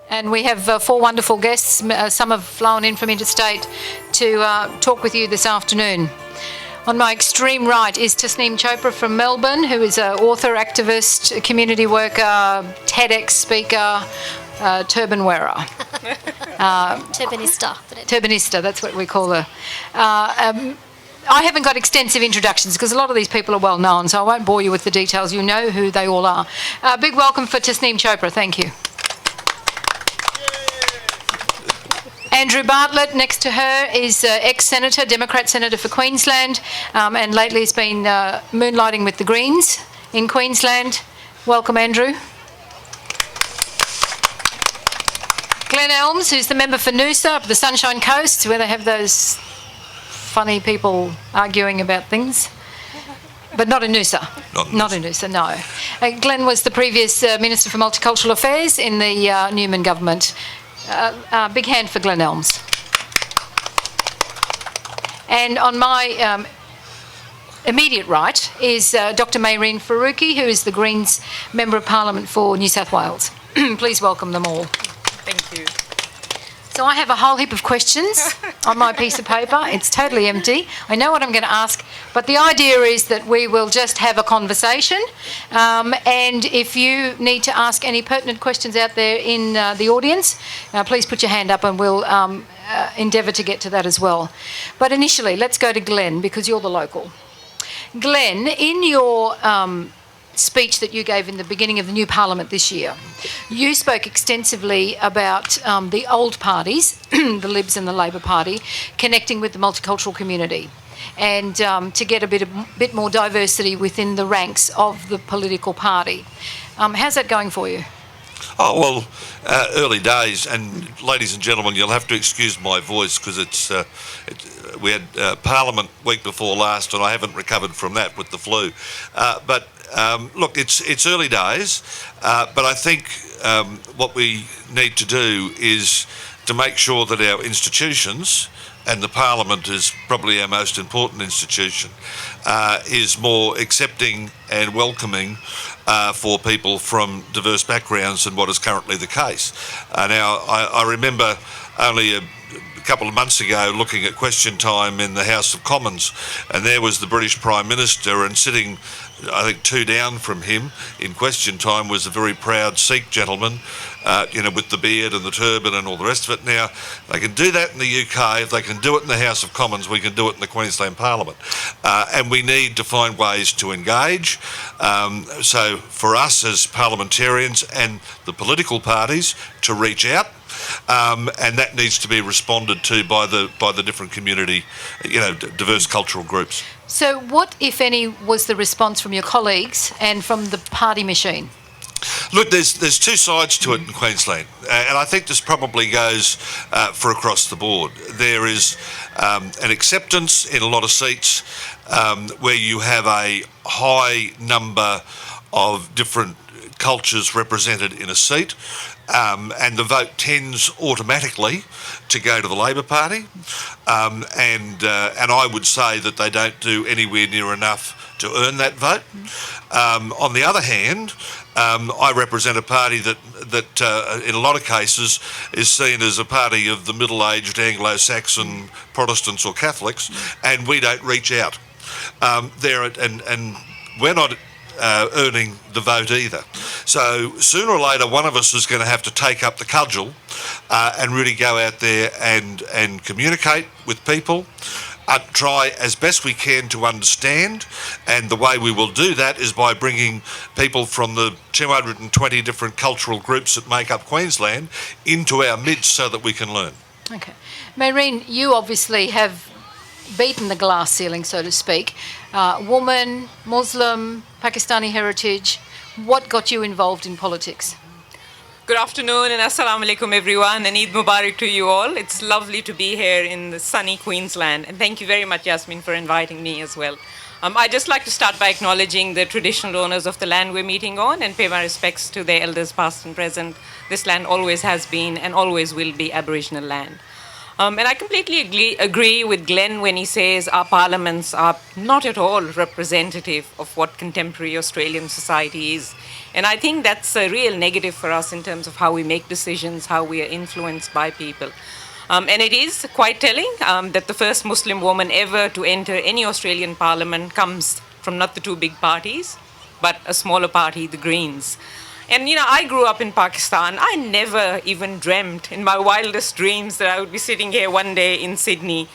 And we have four wonderful guests. Some have flown in from interstate to talk with you this afternoon. On my extreme right is Tasneem Chopra from Melbourne, who is an author, activist, community worker, TEDx speaker, turban wearer. Turbanista. Turbanista, that's what we call her. I haven't got extensive introductions because a lot of these people are well known, so I won't bore you with the details. You know who they all are. Big welcome for Tasneem Chopra. Thank you. Andrew Bartlett, next to her, is ex-senator, Democrat senator for Queensland, and lately has been moonlighting with the Greens in Queensland. Welcome, Andrew. Glenn Elms, who's the member for Noosa up the Sunshine Coast, where they have those funny people arguing about things. But not in Noosa. Not in Noosa, no. Glenn was the previous Minister for Multicultural Affairs in the Newman government. Big hand for Glenn Elms. And on my immediate right is Dr. Mehreen Faruqi, who is the Greens Member of Parliament for New South Wales. Please welcome them all. Thank you. So I have a whole heap of questions on my piece of paper. It's totally empty. I know what I'm going to ask, but the idea is that we will just have a conversation. And if you need to ask any pertinent questions out there in the audience, please put your hand up and we'll endeavour to get to that as well. But initially, let's go to Glenn, because you're the local. Glenn, in your speech that you gave in the beginning of the new parliament this year, you spoke extensively about the old parties, the Libs and the Labor Party, connecting with the multicultural community and to get a bit more diversity within the ranks of the political party. How's that going for you? Oh, well, early days, and ladies and gentlemen, you'll have to excuse my voice because we had Parliament week before last and I haven't recovered from that with the flu. Look, it's early days, but I think what we need to do is to make sure that our institutions, and the Parliament is probably our most important institution, is more accepting and welcoming for people from diverse backgrounds than what is currently the case. Now, I remember only a couple of months ago looking at Question Time in the House of Commons, and there was the British Prime Minister, and sitting, I think, two down from him in Question Time was a very proud Sikh gentleman, with the beard and the turban and all the rest of it. Now, they can do that in the UK. If they can do it in the House of Commons, we can do it in the Queensland Parliament. And we need to find ways to engage. So for us as parliamentarians and the political parties to reach out, and that needs to be responded to by the different community, diverse cultural groups. So what, if any, was the response from your colleagues and from the party machine? Look, there's two sides to it in Queensland, and I think this probably goes for across the board. There is an acceptance in a lot of seats where you have a high number of different cultures represented in a seat, and the vote tends automatically to go to the Labor Party, and I would say that they don't do anywhere near enough to earn that vote. On the other hand, I represent a party that in a lot of cases is seen as a party of the middle-aged Anglo-Saxon Protestants or Catholics, and we don't reach out there, and we're not earning the vote either. So sooner or later, one of us is going to have to take up the cudgel and really go out there and communicate with people, try as best we can to understand, and the way we will do that is by bringing people from the 220 different cultural groups that make up Queensland into our midst so that we can learn. Okay. Mehreen, you obviously have beaten the glass ceiling, so to speak. Woman, Muslim, Pakistani heritage. What got you involved in politics? Good afternoon and Assalamu alaikum everyone, and Eid Mubarak to you all. It's lovely to be here in the sunny Queensland, and thank you very much, Yasmin, for inviting me as well. I'd just like to start by acknowledging the traditional owners of the land we're meeting on and pay my respects to their elders past and present. This land always has been and always will be Aboriginal land. And I completely agree with Glenn when he says our parliaments are not at all representative of what contemporary Australian society is. And I think that's a real negative for us in terms of how we make decisions, how we are influenced by people. And it is quite telling that the first Muslim woman ever to enter any Australian parliament comes from not the two big parties, but a smaller party, the Greens. And, I grew up in Pakistan. I never even dreamt in my wildest dreams that I would be sitting here one day in Sydney,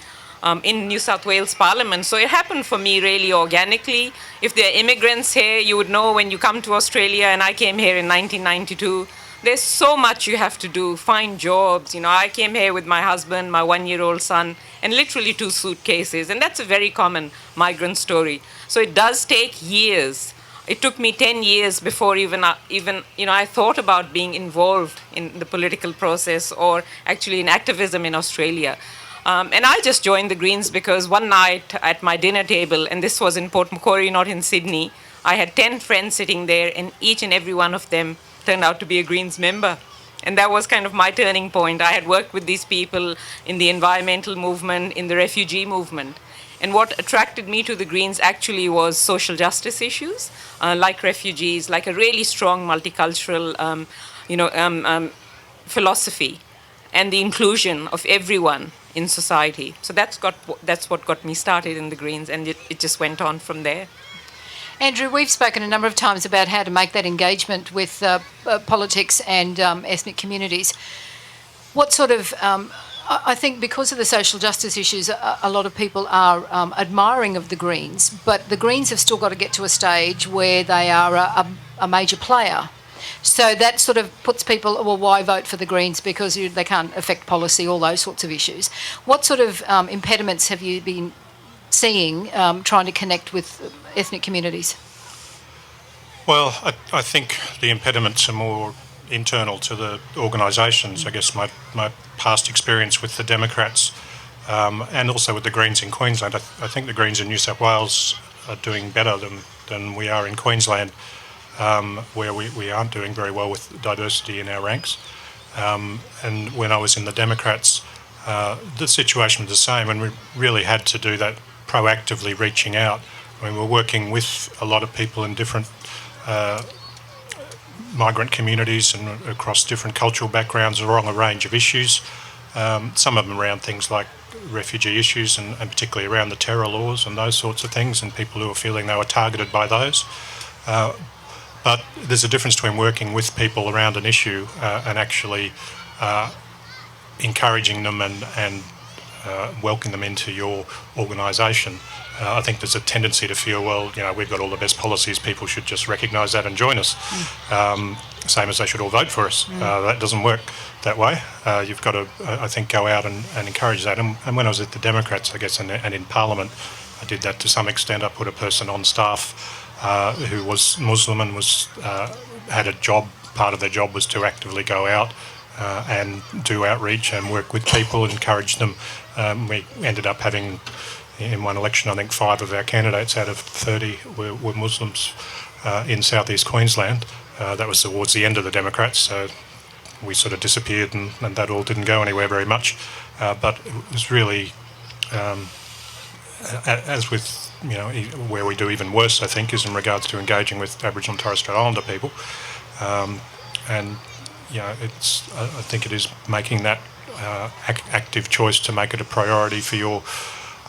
in New South Wales Parliament. So it happened for me really organically. If there are immigrants here, you would know when you come to Australia, and I came here in 1992, there's so much you have to do, find jobs. I came here with my husband, my 1-year-old son, and literally 2 suitcases. And that's a very common migrant story. So it does take years. It took me 10 years before even I thought about being involved in the political process or actually in activism in Australia. And I just joined the Greens because one night at my dinner table, and this was in Port Macquarie, not in Sydney, I had 10 friends sitting there, and each and every one of them turned out to be a Greens member. And that was kind of my turning point. I had worked with these people in the environmental movement, in the refugee movement. And what attracted me to the Greens actually was social justice issues, like refugees, like a really strong multicultural, philosophy, and the inclusion of everyone in society. So that's what got me started in the Greens, and it just went on from there. Andrew, we've spoken a number of times about how to make that engagement with politics and ethnic communities. What sort of... I think because of the social justice issues, a lot of people are admiring of the Greens, but the Greens have still got to get to a stage where they are a major player. So that sort of puts people, well, why vote for the Greens? Because they can't affect policy, all those sorts of issues. What sort of impediments have you been seeing trying to connect with ethnic communities? Well, I think the impediments are more internal to the organisations. I guess my past experience with the Democrats and also with the Greens in Queensland. I think the Greens in New South Wales are doing better than we are in Queensland, where we aren't doing very well with diversity in our ranks. And when I was in the Democrats, the situation was the same, and we really had to do that proactively, reaching out. I mean, we're working with a lot of people in different migrant communities and across different cultural backgrounds along a range of issues, some of them around things like refugee issues and particularly around the terror laws and those sorts of things, and people who are feeling they were targeted by those. But there's a difference between working with people around an issue and actually encouraging them and welcoming them into your organisation. I think there's a tendency to feel, well, we've got all the best policies, people should just recognise that and join us, same as they should all vote for us. That doesn't work that way. You've got to, I think, go out and encourage that. And when I was at the Democrats, I guess, and in Parliament, I did that to some extent. I put a person on staff who was Muslim and had a job. Part of their job was to actively go out and do outreach and work with people, encourage them. We ended up having, in one election, I think 5 of our candidates out of 30 were Muslims in southeast Queensland. That was towards the end of the Democrats, so we sort of disappeared and that all didn't go anywhere very much. But it was really, as with, where we do even worse, I think, is in regards to engaging with Aboriginal and Torres Strait Islander people. And I think it is making that active choice to make it a priority for your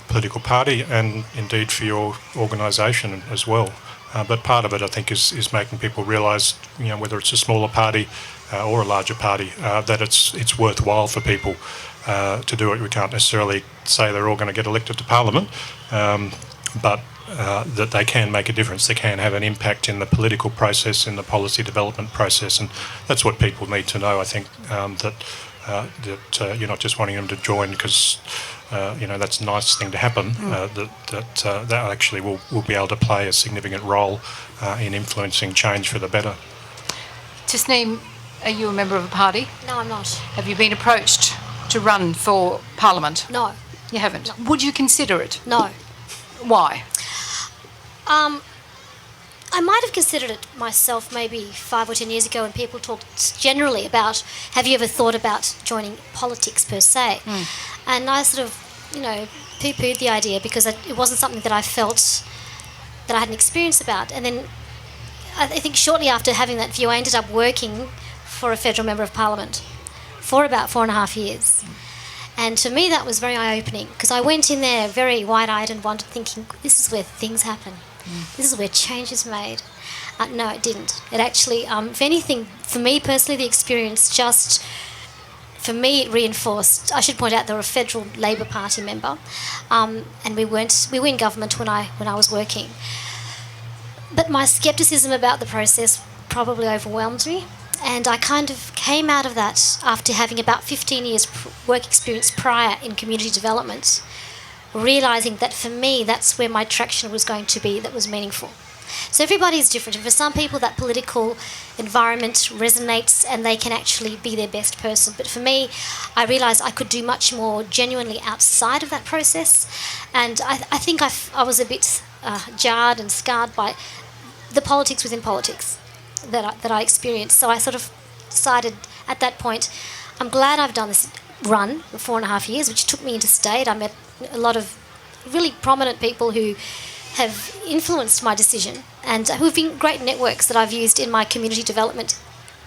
political party and indeed for your organisation as well. But part of it, I think, is making people realise, whether it's a smaller party or a larger party, that it's worthwhile for people to do it. We can't necessarily say they're all going to get elected to Parliament, but that they can make a difference. They can have an impact in the political process, in the policy development process, and that's what people need to know. I think that you're not just wanting them to join because that's a nice thing to happen. That actually will be able to play a significant role in influencing change for the better. Tasneem, are you a member of a party? No, I'm not. Have you been approached to run for Parliament? No. You haven't? No. Would you consider it? No. Why? I might have considered it myself maybe 5 or 10 years ago when people talked generally about, have you ever thought about joining politics per se? And I sort of, poo-pooed the idea because it wasn't something that I felt that I had an experience about. And then I think shortly after having that view, I ended up working for a federal member of parliament for about 4.5 years. And to me, that was very eye-opening because I went in there very wide-eyed and wondered, thinking, this is where things happen. This is where change is made. No, it didn't. It actually, if anything, for me personally, the experience just, for me, it reinforced. I should point out they were a federal Labor Party member, and we were in government when I was working. But my scepticism about the process probably overwhelmed me, and I kind of came out of that after having about 15 years work experience prior in community development, realising that for me that's where my traction was going to be that was meaningful. So everybody's different, and for some people that political environment resonates and they can actually be their best person. But for me, I realised I could do much more genuinely outside of that process, and I think I was a bit jarred and scarred by the politics within politics that I experienced. So I sort of decided at that point, I'm glad I've done this run for 4.5 years, which took me interstate. I met a lot of really prominent people who have influenced my decision and who have been great networks that I've used in my community development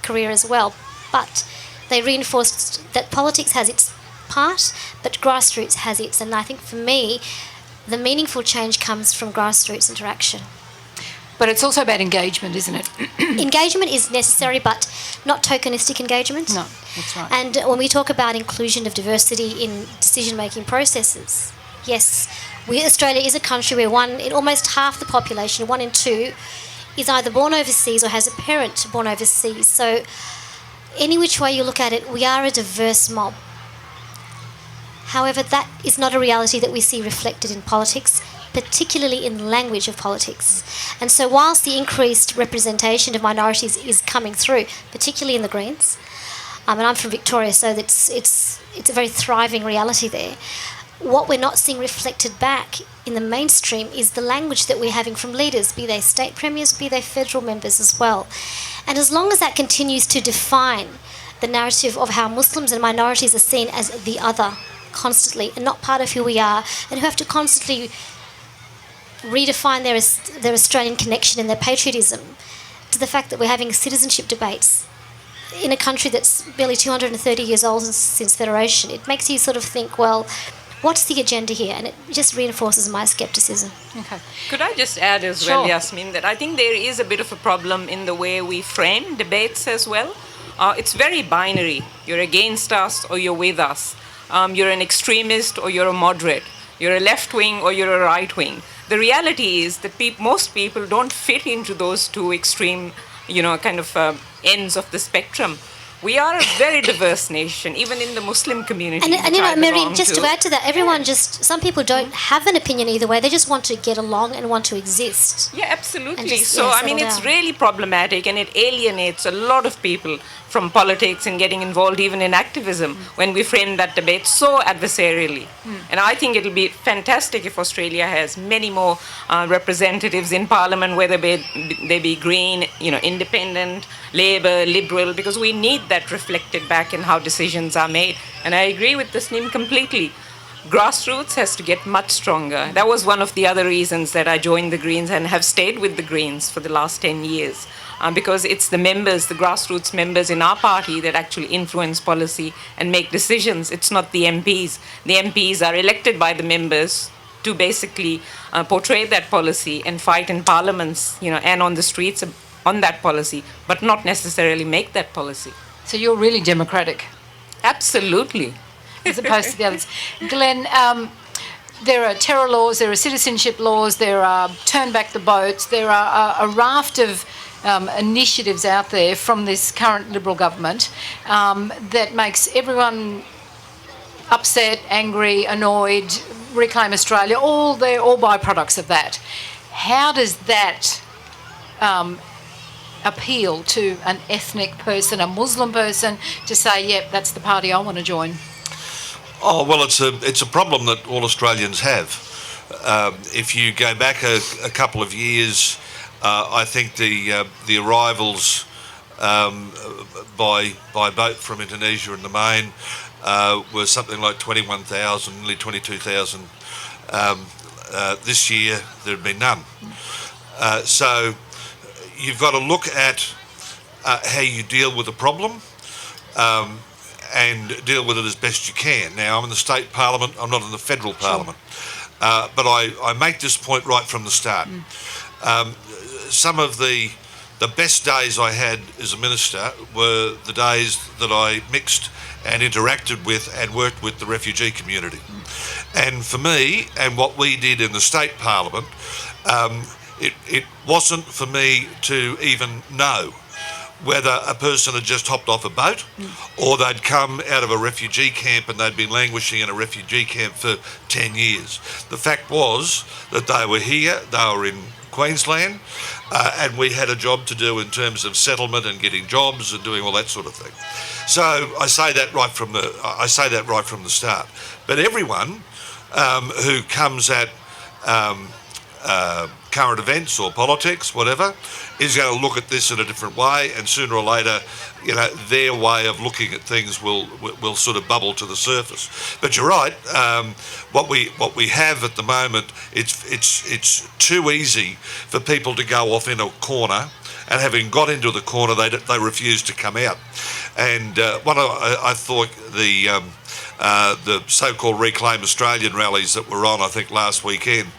career as well. But they reinforced that politics has its part, but grassroots has its. And I think for me, the meaningful change comes from grassroots interaction. But it's also about engagement, isn't it? Engagement is necessary, but not tokenistic engagement. No, that's right. And when we talk about inclusion of diversity in decision-making processes, yes, Australia is a country where almost half the population, 1 in 2, is either born overseas or has a parent born overseas. So any which way you look at it, we are a diverse mob. However, that is not a reality that we see reflected in politics, particularly in the language of politics. And so whilst the increased representation of minorities is coming through, particularly in the Greens, and I'm from Victoria, so it's a very thriving reality there, what we're not seeing reflected back in the mainstream is the language that we're having from leaders, be they state premiers, be they federal members as well. And as long as that continues to define the narrative of how Muslims and minorities are seen as the other constantly and not part of who we are, and who have to constantly redefine their Australian connection and their patriotism to the fact that we're having citizenship debates in a country that's barely 230 years old since Federation, it makes you sort of think, well, what's the agenda here? And it just reinforces my scepticism. Okay. Could I just add as well, Sure. Yasmin, that I think there is a bit of a problem in the way we frame debates as well. It's very binary. You're against us or you're with us. You're an extremist or you're a moderate. You're a left wing or you're a right wing. The reality is that most people don't fit into those two extreme, ends of the spectrum. We are a very diverse nation, even in the Muslim community. And Mary, just to add to that, some people don't have an opinion either way. They just want to get along and want to exist. Yeah, absolutely. Just, So, settle it's down. really problematic, and it alienates a lot of people from politics and getting involved even in activism when we frame that debate so adversarially. And I think it'll be fantastic if Australia has many more representatives in Parliament, whether they be Green, Independent, Labour, Liberal, because we need that reflected back in how decisions are made. And I agree with Tasneem completely. Grassroots has to get much stronger. That was one of the other reasons that I joined the Greens and have stayed with the Greens for the last 10 years. Because it's the members, the grassroots members in our party that actually influence policy and make decisions. It's not the MPs. The MPs are elected by the members to basically portray that policy and fight in parliaments, and on the streets on that policy, but not necessarily make that policy. So you're really democratic Absolutely. as opposed to the others. Glenn, there are terror laws, there are citizenship laws, there are turn back the boats, there are a raft of initiatives out there from this current Liberal government that makes everyone upset, angry, annoyed, Reclaim Australia, all byproducts of that. How does that appeal to an ethnic person, a Muslim person, to say, yep, that's the party I want to join? Oh, well, it's a problem that all Australians have. If you go back a couple of years, I think the arrivals by boat from Indonesia in the main were something like 21,000, nearly 22,000. This year there have been none. So you've got to look at how you deal with the problem and deal with it as best you can. Now, I'm in the state parliament, I'm not in the federal parliament. But I make this point right from the start. Some of the best days I had as a minister were the days that I mixed and interacted with and worked with the refugee community. And for me, and what we did in the state parliament, it wasn't for me to even know whether a person had just hopped off a boat or they'd come out of a refugee camp and they'd been languishing in a refugee camp for 10 years. The fact was that they were here, they were in Queensland, and we had a job to do in terms of settlement and getting jobs and doing all that sort of thing. So I say that right from the start. But everyone who comes at current events or politics, whatever, is going to look at this in a different way, and sooner or later, their way of looking at things will sort of bubble to the surface. But you're right. What we have at the moment, it's too easy for people to go off in a corner, and having got into the corner, they refuse to come out. And I thought the so-called Reclaim Australian rallies that were on, I think, last weekend.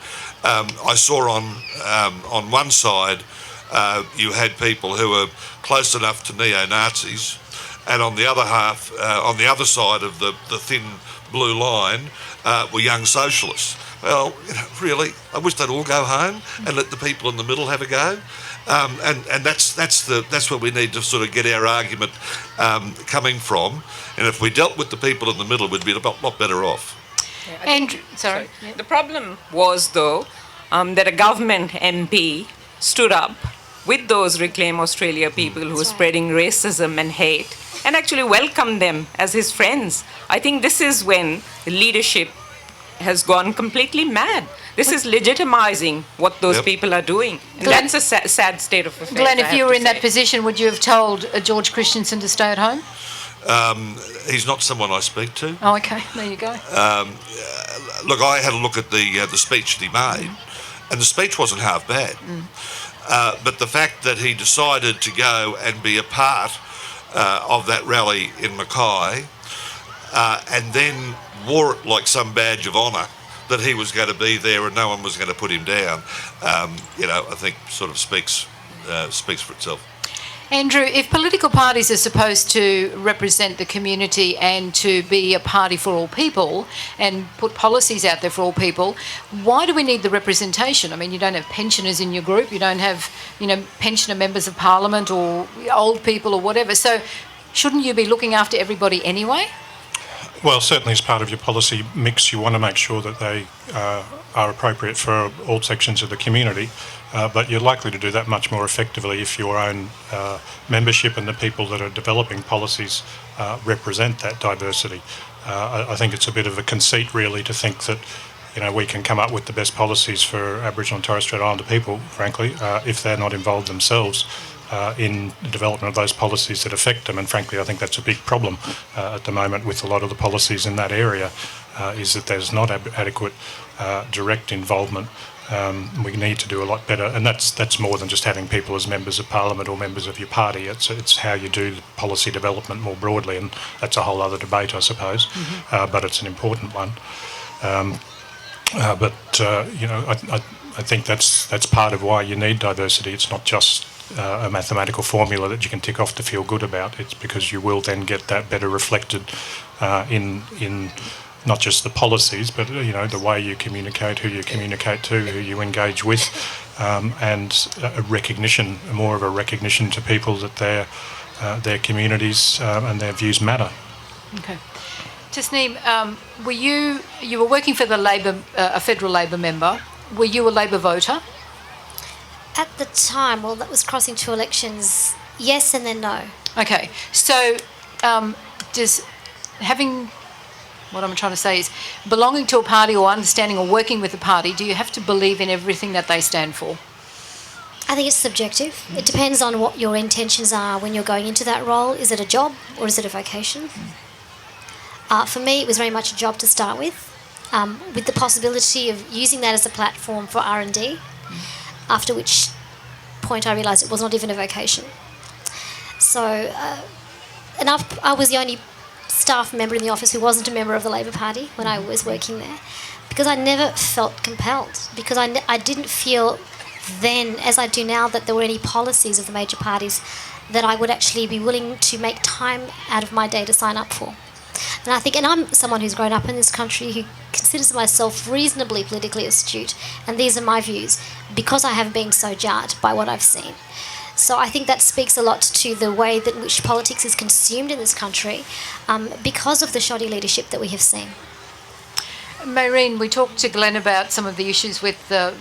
I saw on one side you had people who were close enough to neo-Nazis, and on the other half, on the other side of the thin blue line, were young socialists. Well, really, I wish they'd all go home and let the people in the middle have a go. And that's where we need to sort of get our argument coming from. And if we dealt with the people in the middle, we'd be a lot better off. Andrew, sorry. The problem was, though, that a government MP stood up with those Reclaim Australia people who were spreading racism and hate and actually welcomed them as his friends. I think this is when the leadership has gone completely mad. This is legitimizing what those people are doing. And Glenn, that's a sad state of affairs. Glenn, if you were in that position, would you have told George Christensen to stay at home? He's not someone I speak to. Oh, okay. There you go. Look, I had a look at the speech that he made, and the speech wasn't half bad. But the fact that he decided to go and be a part of that rally in Mackay, and then wore it like some badge of honour that he was going to be there and no one was going to put him down, I think sort of speaks for itself. Andrew, if political parties are supposed to represent the community and to be a party for all people and put policies out there for all people, why do we need the representation? I mean, you don't have pensioners in your group, you don't have, pensioner members of parliament or old people or whatever. So shouldn't you be looking after everybody anyway? Well, certainly as part of your policy mix, you want to make sure that they are appropriate for all sections of the community, but you're likely to do that much more effectively if your own membership and the people that are developing policies represent that diversity. I think it's a bit of a conceit, really, to think that we can come up with the best policies for Aboriginal and Torres Strait Islander people, frankly, if they're not involved themselves in the development of those policies that affect them. And frankly, I think that's a big problem at the moment with a lot of the policies in that area, is that there's not adequate direct involvement. We need to do a lot better, and that's more than just having people as members of parliament or members of your party. It's how you do the policy development more broadly, and that's a whole other debate, I suppose. But it's an important one. I think that's part of why you need diversity. It's not just a mathematical formula that you can tick off to feel good about. It's because you will then get that better reflected in not just the policies, but the way you communicate, who you communicate to, who you engage with, and more of a recognition to people that their communities and their views matter. Okay. Tasneem, you were working for the Labor, a federal Labor member. Were you a Labor voter? At the time, well, that was crossing two elections, yes and then no. Okay, so what I'm trying to say is, belonging to a party or understanding or working with a party, do you have to believe in everything that they stand for? I think it's subjective. It depends on what your intentions are when you're going into that role. Is it a job or is it a vocation? For me, it was very much a job to start with the possibility of using that as a platform for R&D, after which point I realised it was not even a vocation. So, and I was the only staff member in the office who wasn't a member of the Labor Party when I was working there, because I never felt compelled, because I didn't feel then, as I do now, that there were any policies of the major parties that I would actually be willing to make time out of my day to sign up for. And I think, and I'm someone who's grown up in this country who considers myself reasonably politically astute, and these are my views, because I have been so jarred by what I've seen. So I think that speaks a lot to the way that which politics is consumed in this country, because of the shoddy leadership that we have seen. Maureen, we talked to Glenn about some of the issues with the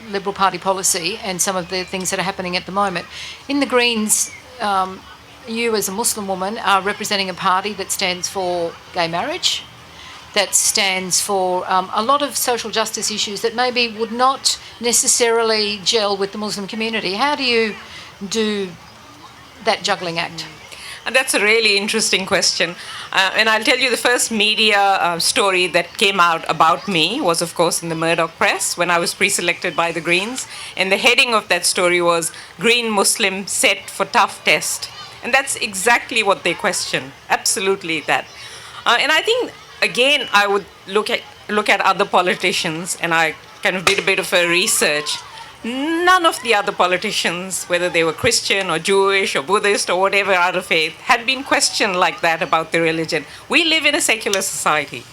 Liberal Party policy and some of the things that are happening at the moment. In the Greens, you as a Muslim woman are representing a party that stands for gay marriage, that stands for a lot of social justice issues that maybe would not necessarily gel with the Muslim community. How do you do that juggling act? And that's a really interesting question. And I'll tell you, the first media story that came out about me was, of course, in the Murdoch Press when I was pre-selected by the Greens. And the heading of that story was, "Green Muslim Set for Tough Test." And that's exactly what they question. Absolutely that. And I think, again, I would look at other politicians, and I kind of did a bit of a research. None of the other politicians, whether they were Christian or Jewish or Buddhist or whatever other faith, had been questioned like that about their religion. We live in a secular society,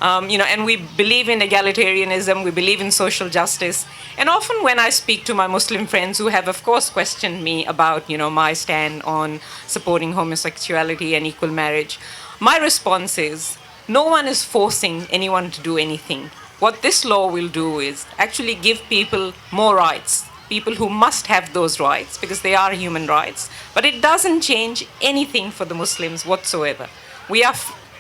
and we believe in egalitarianism, we believe in social justice. And often when I speak to my Muslim friends who have, of course, questioned me about, my stand on supporting homosexuality and equal marriage, my response is, no one is forcing anyone to do anything. What this law will do is actually give people more rights, people who must have those rights because they are human rights. But it doesn't change anything for the Muslims whatsoever. We are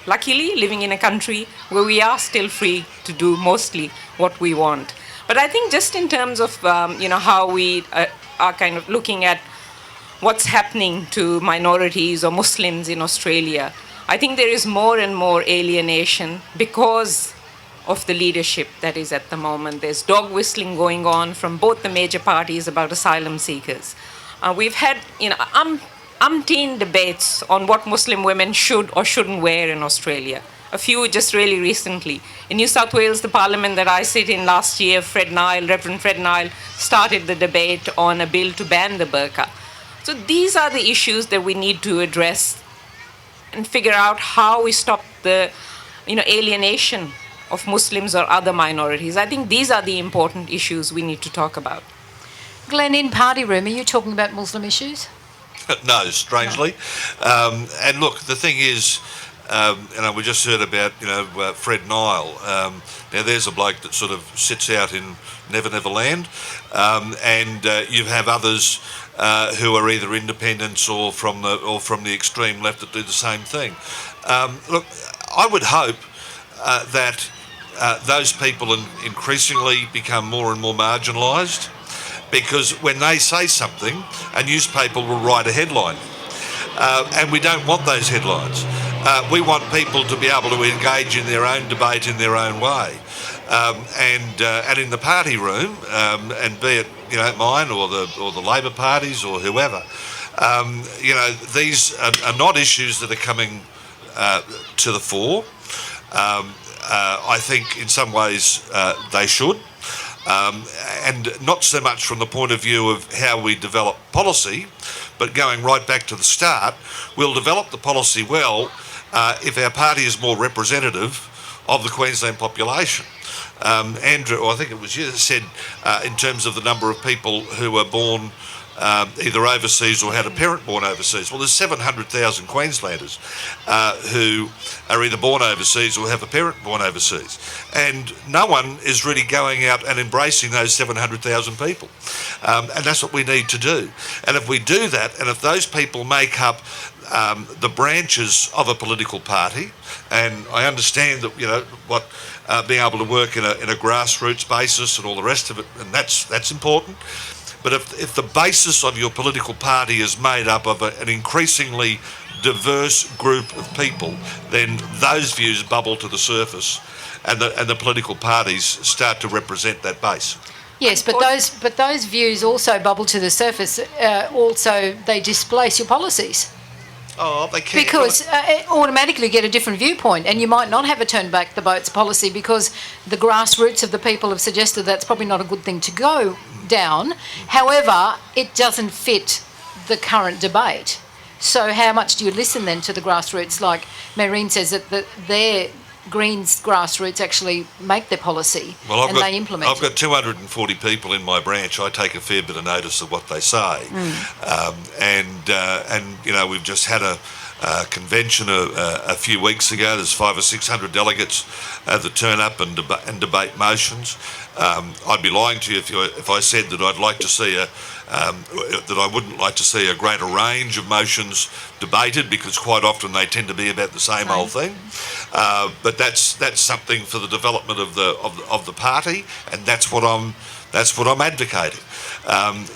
luckily living in a country where we are still free to do mostly what we want. But I think just in terms of how we are kind of looking at what's happening to minorities or Muslims in Australia, I think there is more and more alienation because of the leadership that is at the moment. There's dog whistling going on from both the major parties about asylum seekers. We've had, umpteen debates on what Muslim women should or shouldn't wear in Australia. A few just really recently. In New South Wales, the parliament that I sit in last year, Reverend Fred Nile, started the debate on a bill to ban the burqa. So these are the issues that we need to address and figure out how we stop the, alienation of Muslims or other minorities. I think these are the important issues we need to talk about. Glenn, in Party Room, are you talking about Muslim issues? No, strangely. And look, the thing is, we just heard about, Fred Nile. Now, there's a bloke that sort of sits out in Never Never Land, and you have others who are either independents or from the extreme left that do the same thing. Look, I would hope that those people increasingly become more and more marginalised, because when they say something, a newspaper will write a headline. And we don't want those headlines. We want people to be able to engage in their own debate in their own way. And in the party room, and be it mine or the Labor parties or whoever, these are not issues that are coming to the fore. I think in some ways they should, and not so much from the point of view of how we develop policy, but going right back to the start, we'll develop the policy well if our party is more representative of the Queensland population. Andrew, I think it was you, said in terms of the number of people who were born either overseas or had a parent born overseas. Well, there's 700,000 Queenslanders who are either born overseas or have a parent born overseas. And no one is really going out and embracing those 700,000 people. And that's what we need to do. And if we do that, and if those people make up the branches of a political party, and I understand that, what being able to work in a grassroots basis and all the rest of it, and that's important. But if the basis of your political party is made up of an increasingly diverse group of people, then those views bubble to the surface, and the political parties start to represent that base. Yes, but those views also bubble to the surface. Also, they displace your policies. Oh, they can. Because automatically get a different viewpoint, and you might not have a turn back the boats policy because the grassroots of the people have suggested that's probably not a good thing to go down. However, it doesn't fit the current debate. So how much do you listen then to the grassroots? Like Maureen says that their Greens grassroots actually make their policy they implement I've got 240 people in my branch. I take a fair bit of notice of what they say. And you know, we've just had a convention a few weeks ago. There's 500 or 600 delegates that turn up and debate motions. I'd be lying to you if I said that I'd like to see that I wouldn't like to see a greater range of motions debated, because quite often they tend to be about the same old thing. But that's something for the development of the party, and that's what I'm advocating.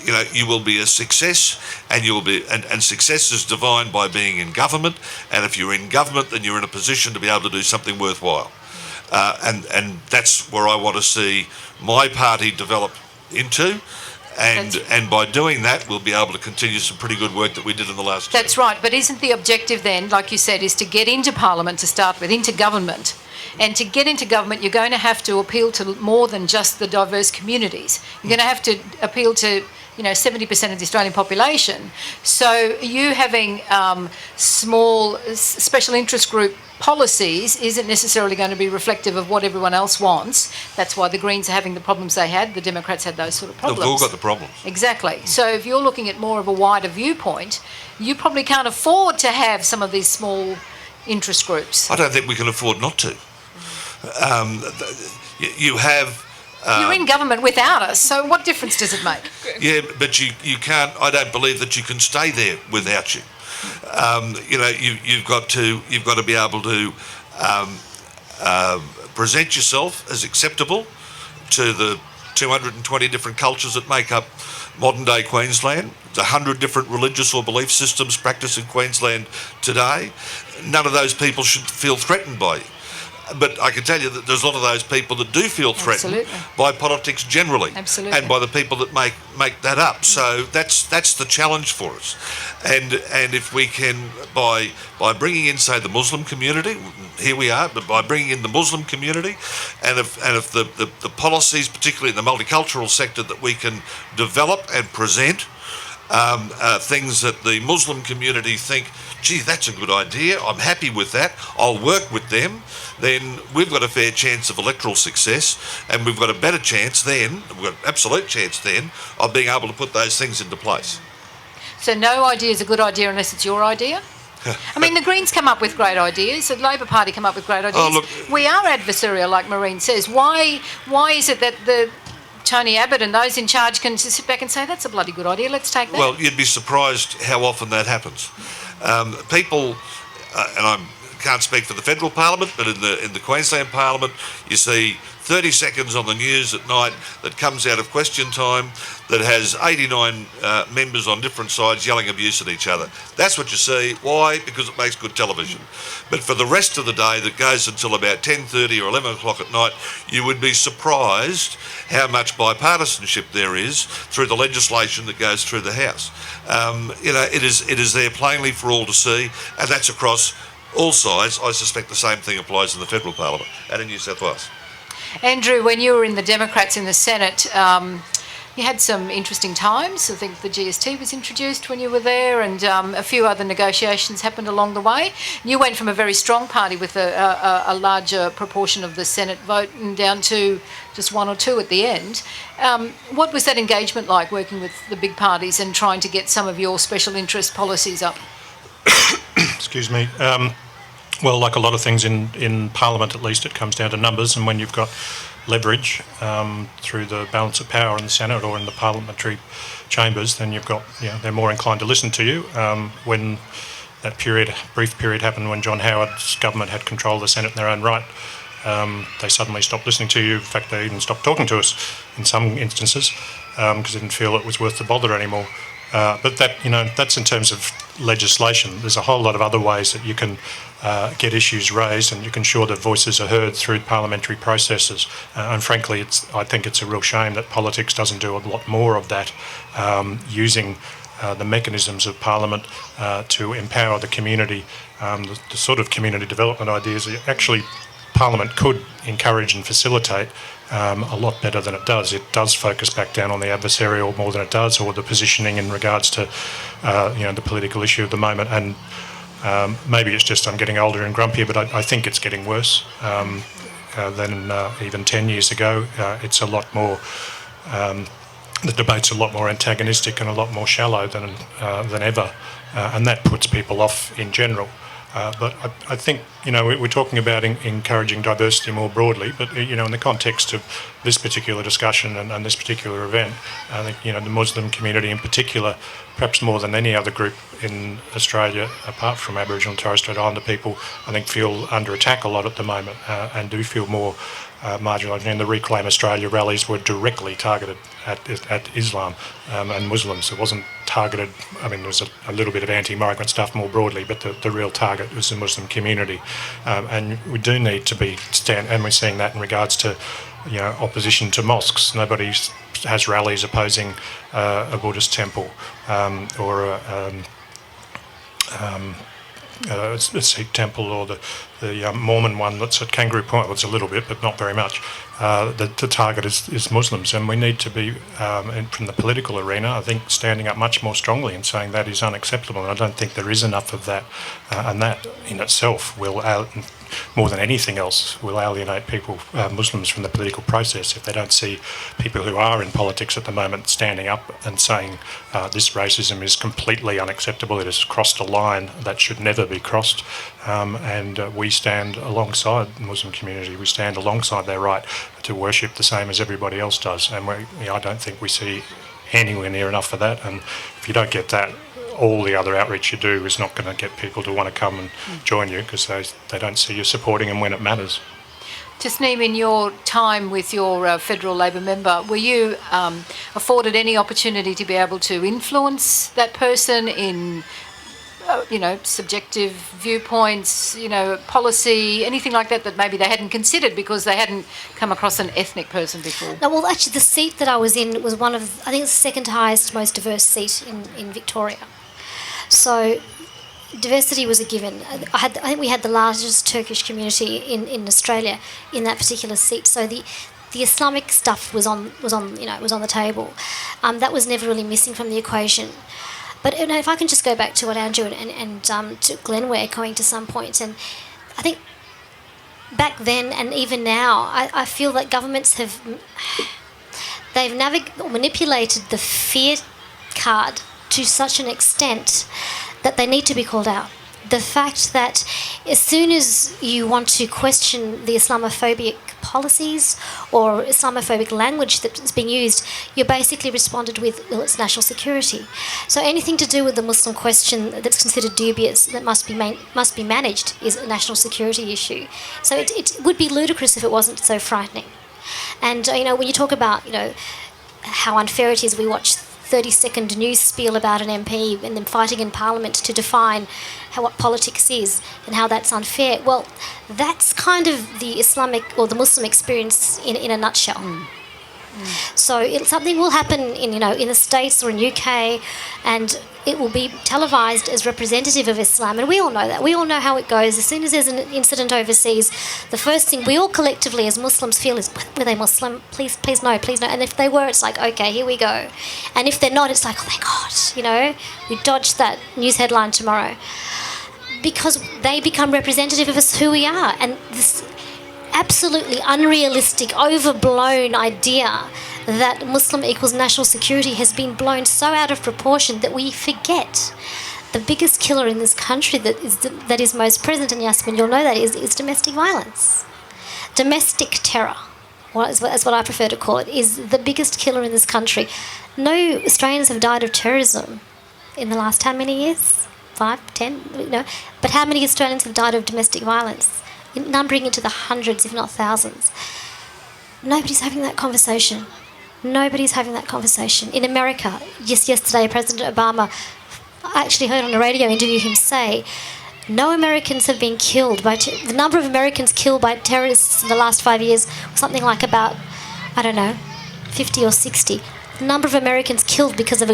You know, you will be a success, and you will be, and success is defined by being in government. And if you're in government, then you're in a position to be able to do something worthwhile. And that's where I want to see my party develop into. And by doing that, we'll be able to continue some pretty good work that we did in the last term. That's right, but isn't the objective then, like you said, is to get into Parliament to start with, into government? And to get into government, you're going to have to appeal to more than just the diverse communities. You're going to have to appeal to 70% of the Australian population. So you having small special interest group policies isn't necessarily going to be reflective of what everyone else wants. That's why the Greens are having the problems they had. The Democrats had those sort of problems. They've all got the problems. Exactly. So if you're looking at more of a wider viewpoint, you probably can't afford to have some of these small interest groups. I don't think we can afford not to. You have... You're in government without us, so what difference does it make? Yeah, but you can't... I don't believe that you can stay there without you. You know, you've got to be able to present yourself as acceptable to the 220 different cultures that make up modern-day Queensland. There's 100 different religious or belief systems practiced in Queensland today. None of those people should feel threatened by you. But I can tell you that there's a lot of those people that do feel threatened by politics generally, and by the people that make that up. So that's the challenge for us. And if we can, by bringing in, say, the Muslim community, here we are, but by bringing in the Muslim community, and if the policies, particularly in the multicultural sector, that we can develop and present things that the Muslim community think, gee, that's a good idea, I'm happy with that, I'll work with them, then we've got a fair chance of electoral success, and we've got a better chance then, we've got an absolute chance then, of being able to put those things into place. So no idea is a good idea unless it's your idea? I mean, the Greens come up with great ideas, the Labor Party come up with great ideas. Oh, look, we are adversarial, like Maureen says. Why is it that the Tony Abbott and those in charge can just sit back and say, that's a bloody good idea, let's take that? Well, you'd be surprised how often that happens. People, and I can't speak for the federal parliament, but in the Queensland parliament, you see 30 seconds on the news at night that comes out of question time that has 89 members on different sides yelling abuse at each other. That's what you see. Why? Because it makes good television. But for the rest of the day, that goes until about 10:30 or 11 o'clock at night, you would be surprised how much bipartisanship there is through the legislation that goes through the House. You know, it is there plainly for all to see, and that's across all sides. I suspect the same thing applies in the federal parliament and in New South Wales. Andrew, when you were in the Democrats in the Senate, you had some interesting times. I think the GST was introduced when you were there, and a few other negotiations happened along the way. You went from a very strong party with a larger proportion of the Senate vote and down to just one or two at the end. What was that engagement like, working with the big parties and trying to get some of your special interest policies up? Excuse me. Well, like a lot of things in Parliament, at least, it comes down to numbers, and when you've got leverage through the balance of power in the Senate or in the parliamentary chambers, then you've got, they're more inclined to listen to you. When that brief period happened when John Howard's government had control of the Senate in their own right, they suddenly stopped listening to you. In fact, they even stopped talking to us in some instances. because they didn't feel it was worth the bother anymore. But that's in terms of legislation. There's a whole lot of other ways that you can get issues raised, and you can ensure that voices are heard through parliamentary processes. And frankly, I think it's a real shame that politics doesn't do a lot more of that, using the mechanisms of Parliament to empower the community, the sort of community development ideas that actually Parliament could encourage and facilitate a lot better than it does. It does focus back down on the adversarial more than it does, or the positioning in regards to the political issue at the moment. And maybe it's just I'm getting older and grumpier, but I think it's getting worse than even 10 years ago. It's a lot more. The debate's a lot more antagonistic and a lot more shallow than ever, and that puts people off in general. But I think, we're talking about encouraging diversity more broadly, but, in the context of this particular discussion and this particular event, I think, the Muslim community in particular, perhaps more than any other group in Australia, apart from Aboriginal and Torres Strait Islander people, I think feel under attack a lot at the moment, and do feel more marginalised. And the Reclaim Australia rallies were directly targeted at Islam and Muslims. It wasn't targeted, there was a little bit of anti-migrant stuff more broadly, but the real target was the Muslim community. And we do need to and we're seeing that in regards to, opposition to mosques. Nobody has rallies opposing a Buddhist temple or a Sikh temple, or the Mormon one that's at Kangaroo Point. Well, it's a little bit, but not very much. The target is Muslims, and we need to be, from the political arena, I think, standing up much more strongly and saying that is unacceptable. And I don't think there is enough of that, and that in itself will, more than anything else, will alienate people, Muslims, from the political process if they don't see people who are in politics at the moment standing up and saying this racism is completely unacceptable. It has crossed a line that should never be crossed, and we stand alongside the Muslim community. We stand alongside their right to worship the same as everybody else does, and I don't think we see anywhere near enough of that. And if you don't get that, all the other outreach you do is not going to get people to want to come and join you, because they don't see you supporting them when it matters. Tasneem, in your time with your federal Labor member, were you afforded any opportunity to be able to influence that person in, subjective viewpoints, policy, anything like that maybe they hadn't considered because they hadn't come across an ethnic person before? No, well, actually, the seat that I was in was one of, I think, it's the second highest, most diverse seat in Victoria. So diversity was a given. I think we had the largest Turkish community in Australia in that particular seat. So the Islamic stuff was on the table. That was never really missing from the equation. But if I can just go back to what Andrew and to Glenn were echoing to some point, and I think back then and even now, I feel that governments they've manipulated the fear card to such an extent that they need to be called out. The fact that as soon as you want to question the Islamophobic policies or Islamophobic language that's being used, you're basically responded with, well, it's national security. So anything to do with the Muslim question that's considered dubious, that must be managed, is a national security issue. So it would be ludicrous if it wasn't so frightening. And when you talk about how unfair it is, we watch 30-second news spiel about an MP and them fighting in Parliament to define what politics is and how that's unfair. Well, that's kind of the Islamic or the Muslim experience in a nutshell. So something will happen in the States or in UK, and it will be televised as representative of Islam, and we all know that. We all know how it goes. As soon as there's an incident overseas, the first thing we all collectively as Muslims feel is, were they Muslim? Please no. And if they were, it's like, okay, here we go. And if they're not, it's like, oh, thank God, we dodged that news headline tomorrow. Because they become representative of us, who we are. And this absolutely unrealistic, overblown idea that Muslim equals national security has been blown so out of proportion that we forget the biggest killer in this country that is most present, and Yasmin, you'll know that, is domestic violence. Domestic terror, as what I prefer to call it, is the biggest killer in this country. No Australians have died of terrorism in the last how many years? 5, 10? But how many Australians have died of domestic violence? Numbering into the hundreds, if not thousands. Nobody's having that conversation. Nobody's having that conversation. In America, just yesterday, President Obama, I actually heard on a radio interview him say, no Americans have been killed by... the number of Americans killed by terrorists in the last 5 years was something like about, I don't know, 50 or 60. The number of Americans killed because of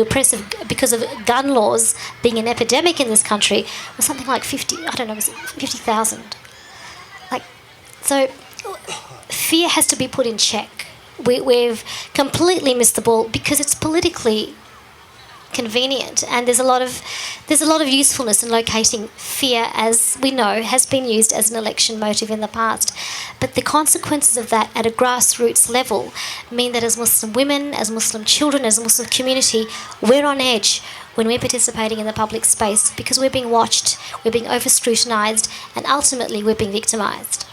gun laws being an epidemic in this country was something like 50, I don't know, was it 50,000? So fear has to be put in check. We've completely missed the ball because it's politically convenient, and there's a lot of usefulness in locating fear, as we know has been used as an election motive in the past. But the consequences of that at a grassroots level mean that as Muslim women, as Muslim children, as a Muslim community, we're on edge when we're participating in the public space because we're being watched, we're being over-scrutinised, and ultimately we're being victimised.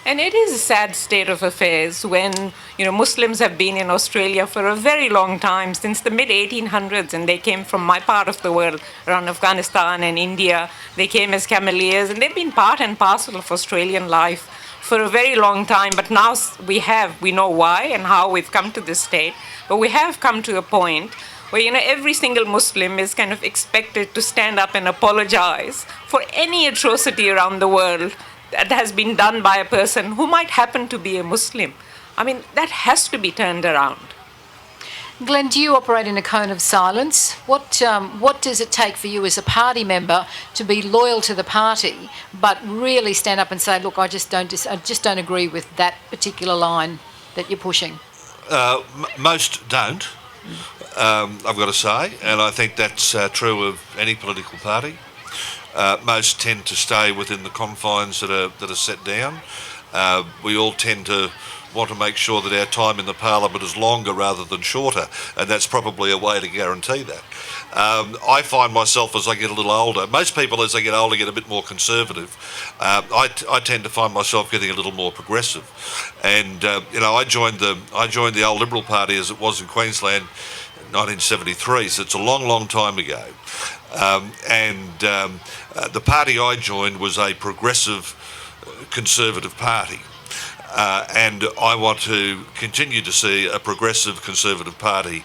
And it is a sad state of affairs when, Muslims have been in Australia for a very long time, since the mid-1800s, and they came from my part of the world, around Afghanistan and India. They came as cameleers, and they've been part and parcel of Australian life for a very long time. But now we know why and how we've come to this state, but we have come to a point where, every single Muslim is kind of expected to stand up and apologize for any atrocity around the world that has been done by a person who might happen to be a Muslim. I mean, that has to be turned around. Glenn, do you operate in a cone of silence? What does it take for you as a party member to be loyal to the party, but really stand up and say, look, I just don't agree with that particular line that you're pushing? Most don't, I've got to say, and I think that's true of any political party. Most tend to stay within the confines that are set down. We all tend to want to make sure that our time in the Parliament is longer rather than shorter, and that's probably a way to guarantee that. I find myself, as I get a little older, most people as they get older get a bit more conservative. I tend to find myself getting a little more progressive, and I joined the old Liberal Party as it was in Queensland in 1973, so it's a long time ago. The party I joined was a progressive conservative party, and I want to continue to see a progressive conservative party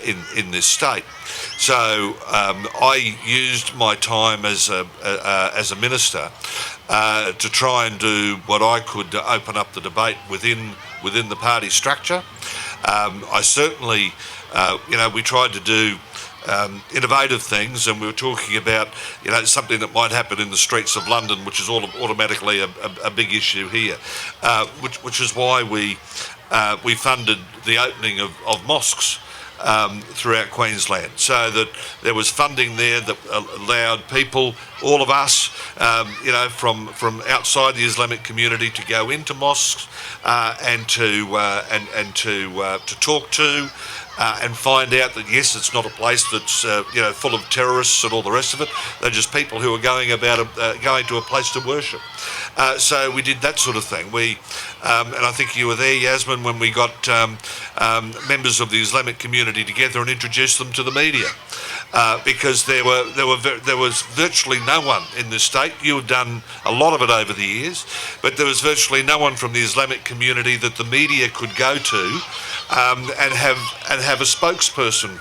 in this state. So I used my time as a minister to try and do what I could to open up the debate within the party structure. I certainly, we tried to do innovative things, and we were talking about something that might happen in the streets of London, which is automatically a big issue here, which is why we funded the opening of mosques throughout Queensland, so that there was funding there that allowed people, all of us, from outside the Islamic community to go into mosques and to talk to. And find out that yes, it's not a place that's full of terrorists and all the rest of it. They're just people who are going to a place to worship. So we did that sort of thing. And I think you were there, Yasmin, when we got members of the Islamic community together and introduced them to the media, because there was virtually no one in this state. You had done a lot of it over the years, but there was virtually no one from the Islamic community that the media could go to and have a spokesperson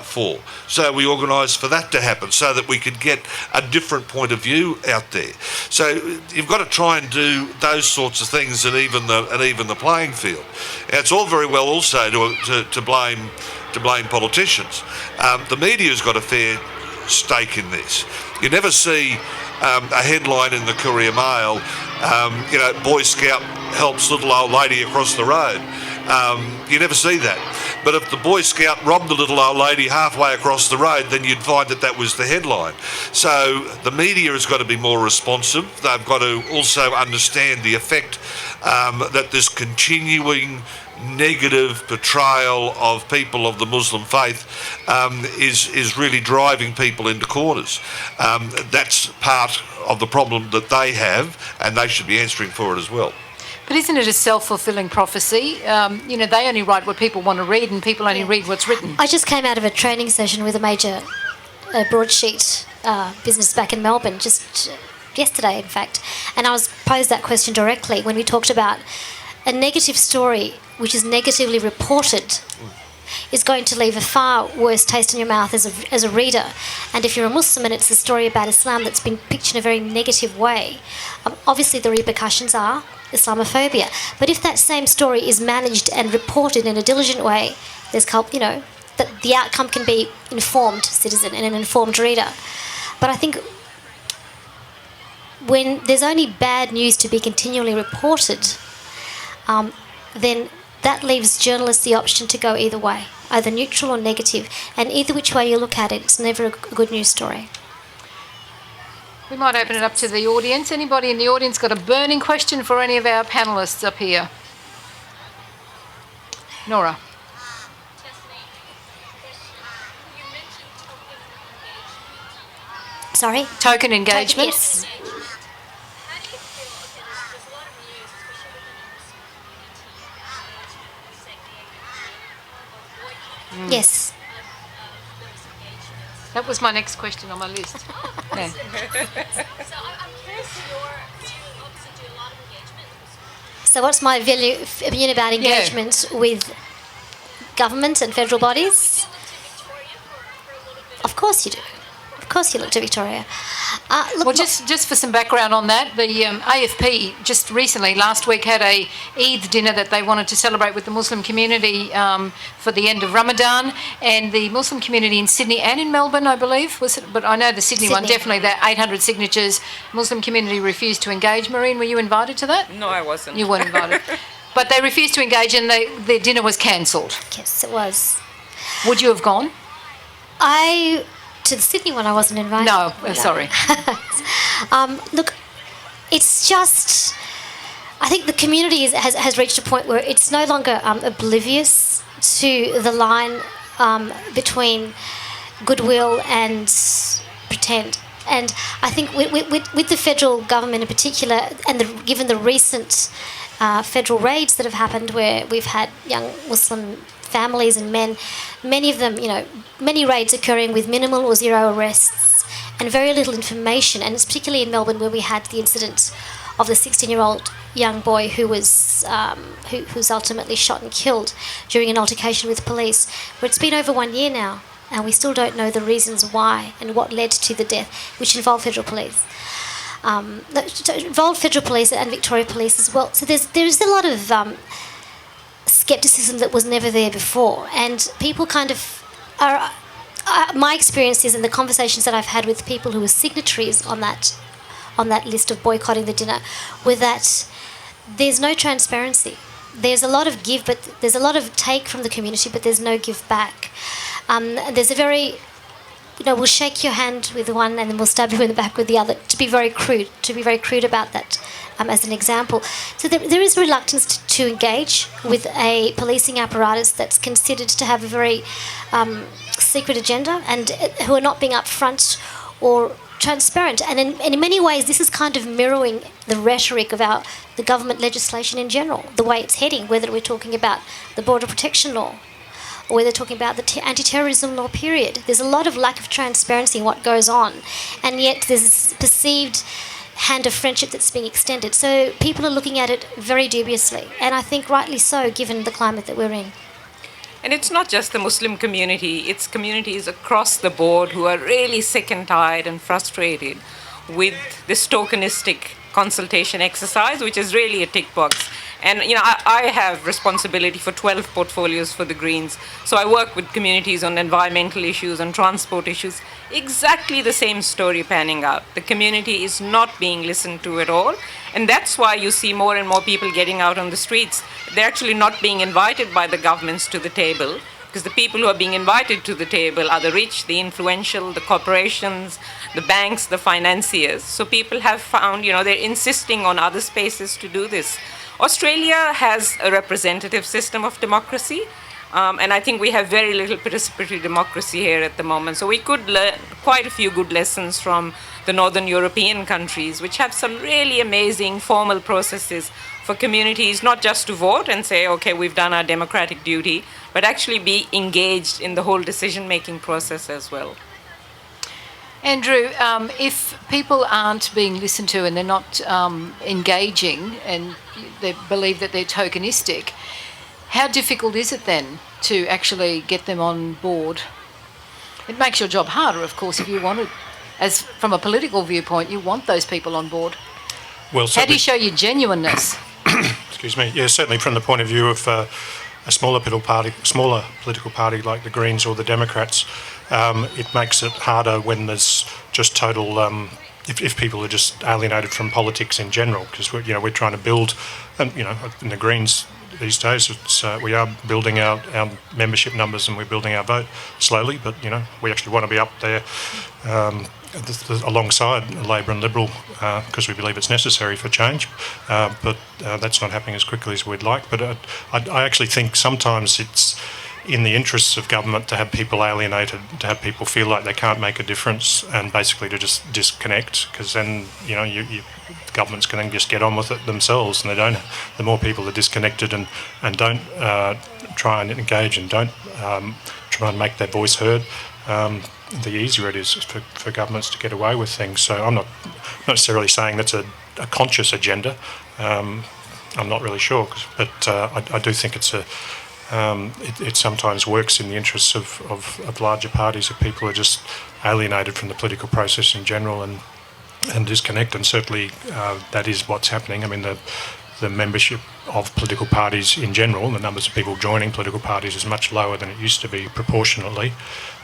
for. So we organised for that to happen, so that we could get a different point of view out there. So you've got to try and do those sorts of things, and even the playing field. Now, it's all very well also to blame politicians. The media's got a fair stake in this. You never see a headline in the Courier Mail, Boy Scout helps little old lady across the road. You never see that. But if the Boy Scout robbed the little old lady halfway across the road, then you'd find that was the headline. So the media has got to be more responsive. They've got to also understand the effect that this continuing negative portrayal of people of the Muslim faith is really driving people into corners. That's part of the problem that they have, and they should be answering for it as well. But isn't it a self-fulfilling prophecy? They only write what people want to read, and people only read what's written. I just came out of a training session with a major broadsheet business back in Melbourne, just yesterday, in fact, and I was posed that question directly when we talked about a negative story which is negatively reported is going to leave a far worse taste in your mouth as a reader. And if you're a Muslim and it's a story about Islam that's been pictured in a very negative way, obviously the repercussions are Islamophobia. But if that same story is managed and reported in a diligent way, there's, that the outcome can be informed citizen and an informed reader. But I think when there's only bad news to be continually reported, then that leaves journalists the option to go either way, either neutral or negative. And either which way you look at it, it's never a good news story. We might open it up to the audience. Anybody in the audience got a burning question for any of our panellists up here? Nora. Sorry? Token engagement? Yes. Yes. That was my next question on my list. Yeah. So I'm curious you obviously do a lot of engagement. So what's my opinion about engagement with government and federal bodies? Of course you do. Of course you look to Victoria. Look, Well, just for some background on that, the AFP just recently, last week, had a Eid dinner that they wanted to celebrate with the Muslim community for the end of Ramadan, and the Muslim community in Sydney and in Melbourne, I believe, was it? But I know the Sydney one, Sydney. definitely, that 800 signatures, Muslim community refused to engage. Maureen, were you invited to that? No, I wasn't. You weren't invited. But they refused to engage and their dinner was cancelled. yes, it was. Would you have gone? To the Sydney one, I wasn't invited. No, sorry. Look, it's just, I think the community has reached a point where it's no longer oblivious to the line between goodwill and pretend. And I think with the federal government in particular, and given the recent federal raids that have happened where we've had young Muslim families and men, many of them, many raids occurring with minimal or zero arrests and very little information. And it's particularly in Melbourne where we had the incident of the 16-year-old young boy who was who's ultimately shot and killed during an altercation with police. But it's been over 1 year now, and we still don't know the reasons why and what led to the death, which involved federal police. Involved federal police and Victoria Police as well. So there's a lot of scepticism that was never there before, and people kind of are. My experiences and the conversations that I've had with people who were signatories on that list of boycotting the dinner were that there's no transparency. There's a lot of give, but there's a lot of take from the community, but there's no give back. There's a very, we'll shake your hand with one and then we'll stab you in the back with the other, to be very crude about that, as an example. So there is reluctance to engage with a policing apparatus that's considered to have a very secret agenda and who are not being upfront or transparent. And in many ways, this is kind of mirroring the rhetoric about the government legislation in general, the way it's heading, whether we're talking about the Border Protection Law or whether talking about the anti-terrorism law period. There's a lot of lack of transparency in what goes on, and yet there's this perceived hand of friendship that's being extended. So people are looking at it very dubiously, and I think rightly so, given the climate that we're in. And it's not just the Muslim community, it's communities across the board who are really sick and tired and frustrated with this tokenistic consultation exercise, which is really a tick box. And I have responsibility for 12 portfolios for the Greens. So I work with communities on environmental issues, on transport issues. Exactly the same story panning out. The community is not being listened to at all. And that's why you see more and more people getting out on the streets. They're actually not being invited by the governments to the table, because the people who are being invited to the table are the rich, the influential, the corporations, the banks, the financiers. So people have found, they're insisting on other spaces to do this. Australia has a representative system of democracy, and I think we have very little participatory democracy here at the moment. So we could learn quite a few good lessons from the Northern European countries, which have some really amazing formal processes for communities, not just to vote and say, okay, we've done our democratic duty, but actually be engaged in the whole decision-making process as well. Andrew, if people aren't being listened to and they're not engaging and they believe that they're tokenistic, how difficult is it then to actually get them on board? It makes your job harder, of course, if you want it. As from a political viewpoint, you want those people on board. Well, How do you certainly, show your genuineness? excuse me. Yeah, certainly from the point of view of a smaller political party like the Greens or the Democrats, it makes it harder when there's just total. If people are just alienated from politics in general, because we're trying to build, and in the Greens these days, we are building our membership numbers and we're building our vote slowly, but we actually want to be up there alongside Labor and Liberal because we believe it's necessary for change, but that's not happening as quickly as we'd like. But I actually think sometimes it's in the interests of government to have people alienated, to have people feel like they can't make a difference, and basically to just disconnect, because then governments can then just get on with it themselves, and they don't. The more people are disconnected and don't try and engage and don't try and make their voice heard, the easier it is for governments to get away with things. So I'm not necessarily saying that's a conscious agenda. I'm not really sure, but I do think it's it sometimes works in the interests of larger parties if people are just alienated from the political process in general and disconnect. And certainly that is what's happening. I mean, the membership of political parties in general, the numbers of people joining political parties is much lower than it used to be proportionately.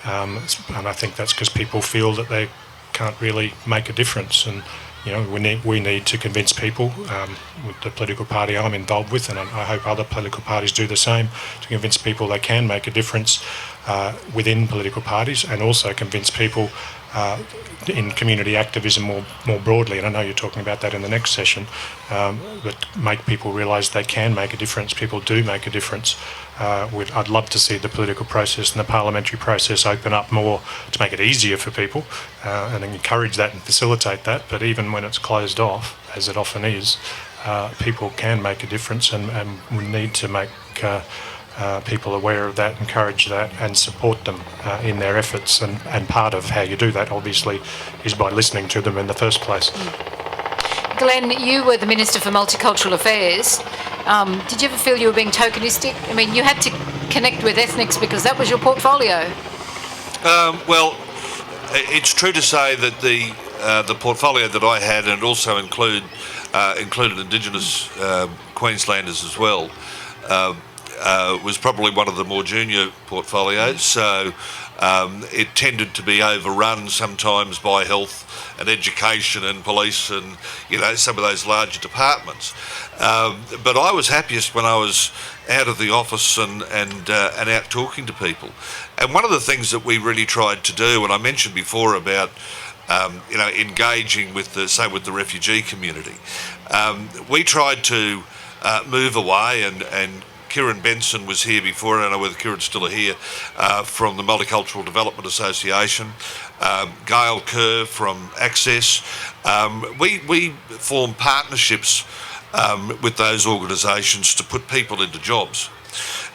And I think that's because people feel that they can't really make a difference. And we need to convince people, with the political party I'm involved with, and I hope other political parties do the same, to convince people they can make a difference within political parties, and also convince people in community activism more broadly. And I know you're talking about that in the next session, but make people realise they can make a difference. People do make a difference. I'd love to see the political process and the parliamentary process open up more to make it easier for people and encourage that and facilitate that. But even when it's closed off, as it often is, people can make a difference, and we need to make people aware of that, encourage that, and support them in their efforts. And part of how you do that, obviously, is by listening to them in the first place. Glenn, you were the Minister for Multicultural Affairs. Did you ever feel you were being tokenistic? I mean, you had to connect with ethnics because that was your portfolio. Well, it's true to say that the portfolio that I had, and also included Indigenous Queenslanders as well, was probably one of the more junior portfolios. So it tended to be overrun sometimes by health and education and police and some of those larger departments. But I was happiest when I was out of the office and out talking to people. And one of the things that we really tried to do, and I mentioned before about engaging with the refugee community, we tried to move away, and Kieran Benson was here before, I don't know whether Kieran's still here, from the Multicultural Development Association, Gail Kerr from Access. We formed partnerships with those organisations to put people into jobs.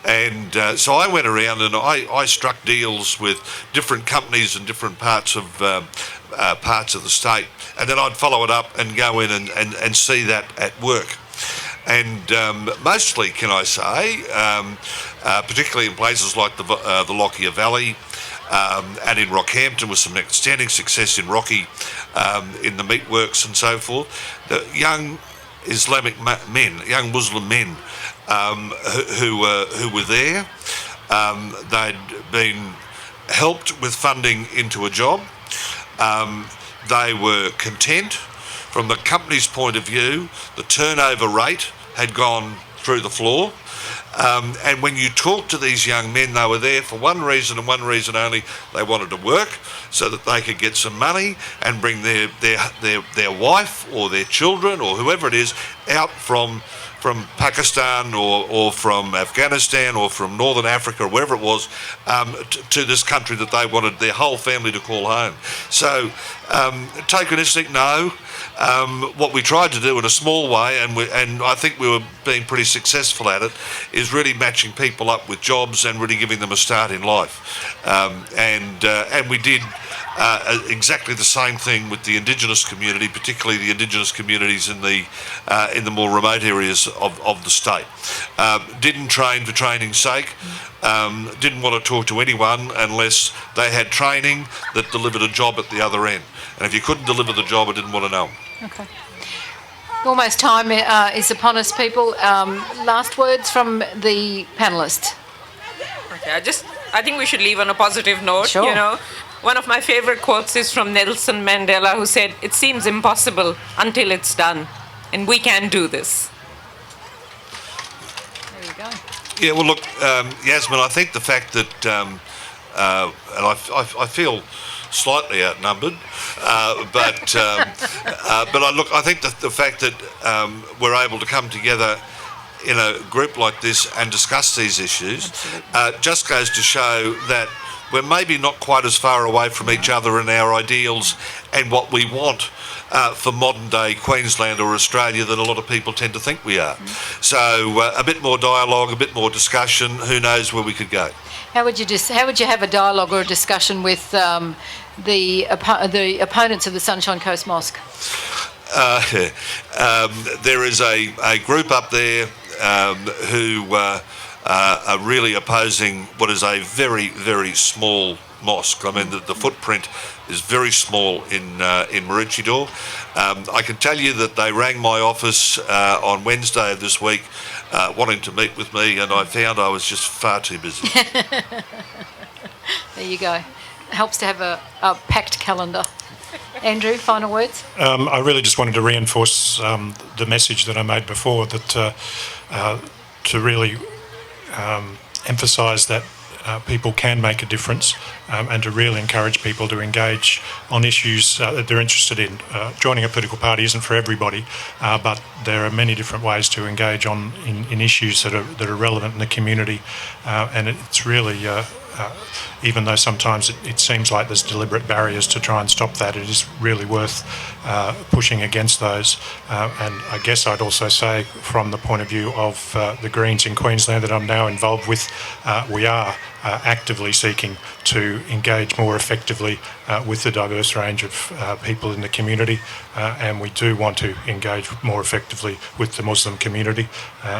And so I went around and I struck deals with different companies in different parts of the state, and then I'd follow it up and go in and see that at work. And mostly, can I say, particularly in places like the Lockyer Valley and in Rockhampton, with some outstanding success in Rocky, in the meatworks and so forth, the young Islamic men, young Muslim men who were there, they'd been helped with funding into a job. They were content. From the company's point of view, the turnover rate had gone through the floor. And when you talk to these young men, they were there for one reason and one reason only. They wanted to work so that they could get some money and bring their wife or their children or whoever it is out from Pakistan or from Afghanistan or from Northern Africa or wherever it was, to this country that they wanted their whole family to call home. So tokenistic, no. What we tried to do in a small way, and I think we were being pretty successful at it, is really matching people up with jobs and really giving them a start in life. And we did exactly the same thing with the Indigenous community, particularly the Indigenous communities in the more remote areas of the state. Didn't train for training's sake. Didn't want to talk to anyone unless they had training that delivered a job at the other end. And if you couldn't deliver the job, I didn't want to know them. Okay. Almost time is upon us, people. Last words from the panellists. Okay, I think we should leave on a positive note. Sure. You know, one of my favorite quotes is from Nelson Mandela, who said, "It seems impossible until it's done, and we can do this." There you go. Yeah, well, look, Yasmin, I think the fact that, and I feel slightly outnumbered, but I think that the fact that we're able to come together in a group like this and discuss these issues just goes to show that we're maybe not quite as far away from each other in our ideals and what we want for modern day Queensland or Australia than a lot of people tend to think we are. So a bit more dialogue, a bit more discussion, who knows where we could go. How would you have a dialogue or a discussion with the opponents of the Sunshine Coast Mosque? There is a group up there who are really opposing what is a very, very small mosque. I mean, the footprint is very small in Maroochydore. I can tell you that they rang my office on Wednesday of this week wanting to meet with me, and I found I was just far too busy. There you go. It helps to have a packed calendar. Andrew, final words? I really just wanted to reinforce the message that I made before, that to really emphasise that people can make a difference, and to really encourage people to engage on issues that they're interested in. Joining a political party isn't for everybody, but there are many different ways to engage in issues that are relevant in the community, and it's really even though sometimes it seems like there's deliberate barriers to try and stop that, it is really worth pushing against those. And I guess I'd also say, from the point of view of the Greens in Queensland that I'm now involved with, we are actively seeking to engage more effectively with the diverse range of people in the community, and we do want to engage more effectively with the Muslim community.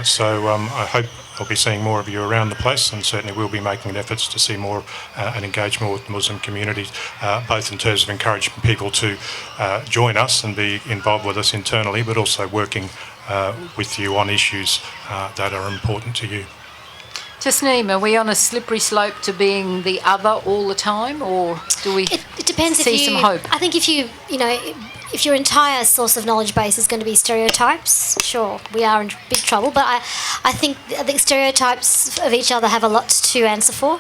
So I hope I'll be seeing more of you around the place, and certainly we'll be making efforts to see more and engage more with the Muslim community, both in terms of encouraging people to join us and be involved with us internally, but also working with you on issues that are important to you. Tasneem, are we on a slippery slope to being the other all the time, or do we It depends see if you, some hope? I think if your entire source of knowledge base is going to be stereotypes, sure, we are in big trouble. But I think the stereotypes of each other have a lot to answer for.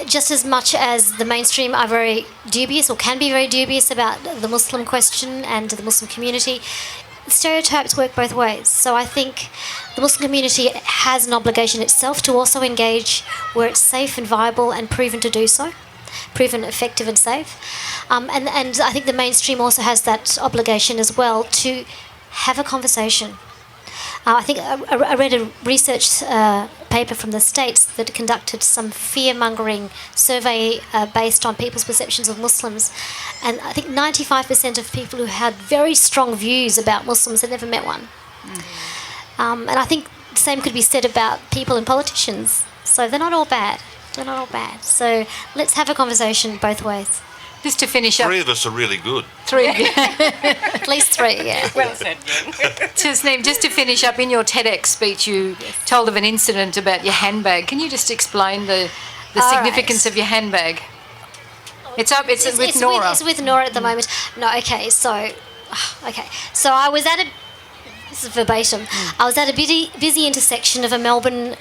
Just as much as the mainstream are very dubious, or can be very dubious, about the Muslim question and the Muslim community, stereotypes work both ways. So I think the Muslim community has an obligation itself to also engage where it's safe and viable and proven to do so, proven effective and safe. And I think the mainstream also has that obligation as well to have a conversation. I think I read a research paper from the States that conducted some fear-mongering survey based on people's perceptions of Muslims. And I think 95% of people who had very strong views about Muslims had never met one. And I think the same could be said about people and politicians. So they're not all bad. They're not all bad. So let's have a conversation both ways. Just to finish up, Three of us are really good. At least three, yeah. Well said, Jen. Tasneem, just to finish up, in your TEDx speech you told of an incident about your handbag. Can you just explain the All significance right. of your handbag? It's with Nora. It's with Nora at the moment. No, okay, so I was at this is verbatim. I was at a busy intersection of a Melbourne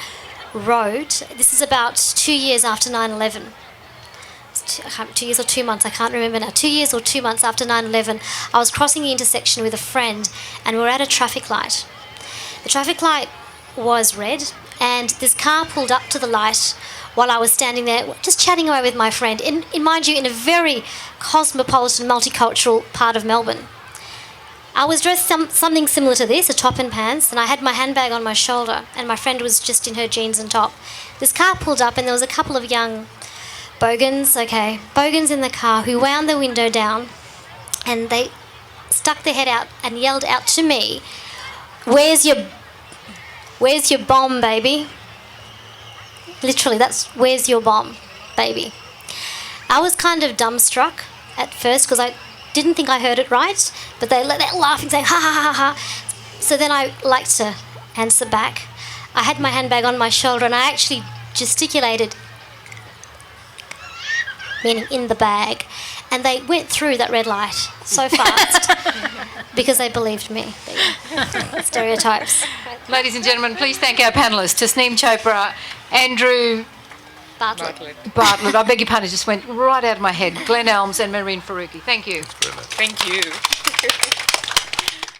road. This is about 2 years after 9/11. 2 years or 2 months, I can't remember now. 2 years or 2 months after 9/11, I was crossing the intersection with a friend, and we were at a traffic light. The traffic light was red, and this car pulled up to the light while I was standing there just chatting away with my friend, in mind you, in a very cosmopolitan, multicultural part of Melbourne. I was dressed something similar to this, a top and pants, and I had my handbag on my shoulder, and my friend was just in her jeans and top. This car pulled up, and there was a couple of young Bogans, okay. Bogans in the car who wound the window down and they stuck their head out and yelled out to me, where's your bomb, baby? Literally, that's where's your bomb, baby. I was kind of dumbstruck at first because I didn't think I heard it right, but they're laughing, saying ha ha ha ha. So then I liked to answer back. I had my handbag on my shoulder and I actually gesticulated, meaning in the bag, and they went through that red light so fast because they believed me. Stereotypes. Ladies and gentlemen, please thank our panellists, Tasneem Chopra, Andrew Bartlett. Bartlett, I beg your pardon, it just went right out of my head, Glenn Elms and Marine Faruqi. Thank you. Thank you.